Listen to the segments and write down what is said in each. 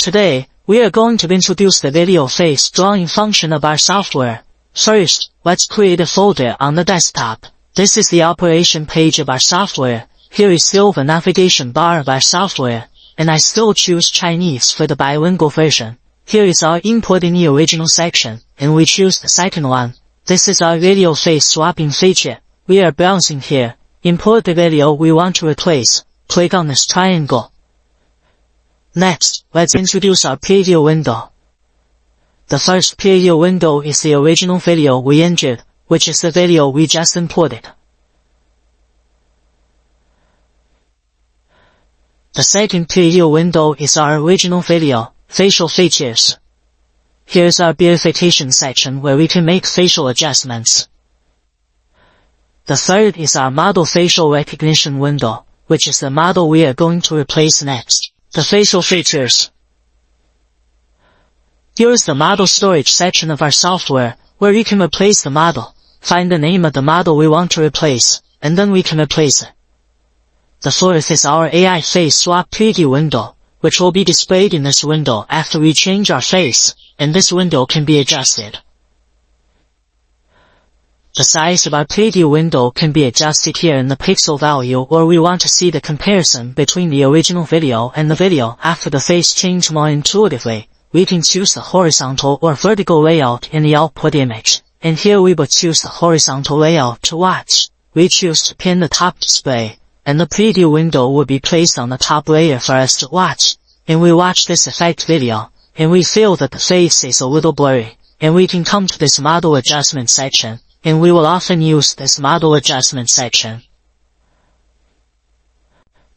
Today, we are going to introduce the video face drawing function of our software. First, let's create a folder on the desktop. This is the operation page of our software. Here is still the navigation bar of our software, and I still choose Chinese for the bilingual version. Here is our input in the original section, and we choose the second one. This is our video face swapping feature. We are browsing here. Import the video we want to replace. Click on this triangle. Next, let's introduce our preview window. The first preview window is the original video we entered, which is the video we just imported. The second preview window is our original video, facial features. Here's our verification section where we can make facial adjustments. The third is our model facial recognition window, which is the model we are going to replace next. The facial features. Here is the model storage section of our software, where you can replace the model, find the name of the model we want to replace, and then we can replace it. The fourth is our AI face swap preview window, which will be displayed in this window after we change our face, and this window can be adjusted. The size of our preview window can be adjusted here in the pixel value, or we want to see the comparison between the original video and the video after the face change more intuitively. We can choose the horizontal or vertical layout in the output image, and here we will choose the horizontal layout to watch. We choose to pin the top display, and the preview window will be placed on the top layer for us to watch. And we watch this effect video, and we feel that the face is a little blurry, and we can come to this model adjustment section, and we will often use this model adjustment section.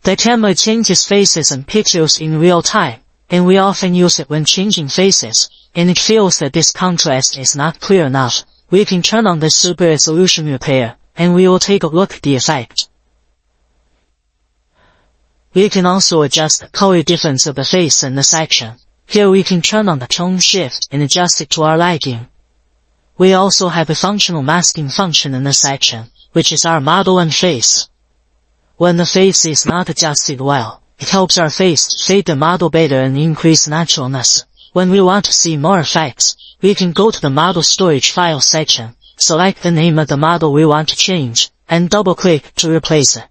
The camera changes faces and pictures in real time, and we often use it when changing faces, and it feels that this contrast is not clear enough. We can turn on the super resolution repair, and we will take a look at the effect. We can also adjust the color difference of the face in the section. Here we can turn on the tone shift and adjust it to our liking. We also have a functional masking function in this section, which is our model and face. When the face is not adjusted well, it helps our face fade the model better and increase naturalness. When we want to see more effects, we can go to the model storage file section, select the name of the model we want to change, and double-click to replace it.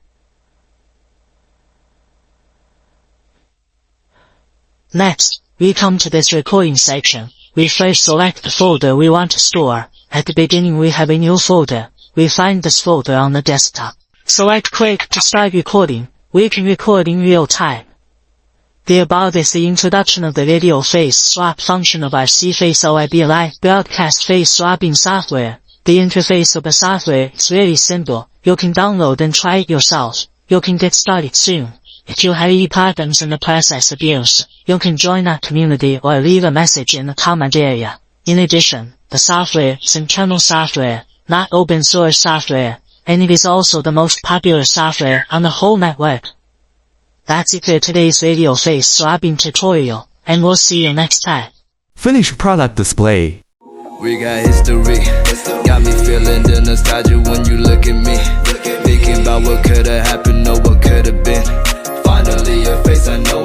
Next, we come to this recording section. We first select the folder we want to store. At the beginning we have a new folder. We find this folder on the desktop. Select Quick to start recording. We can record in real time. The above is the introduction of the video face swap function of our CFaceLIVE broadcast face swapping software. The interface of the software is very simple. You can download and try it yourself. You can get started soon. If you have any problems in the process of use, you can join our community or leave a message in the comment area. In addition, the software is internal software, not open source software, and it is also the most popular software on the whole network. That's it for today's video face swapping tutorial, and we'll see you next time. Finish product display. We got history, got me feeling the nostalgia when you look at me. Thinking about what could've happened or what could've been. Finally a face I know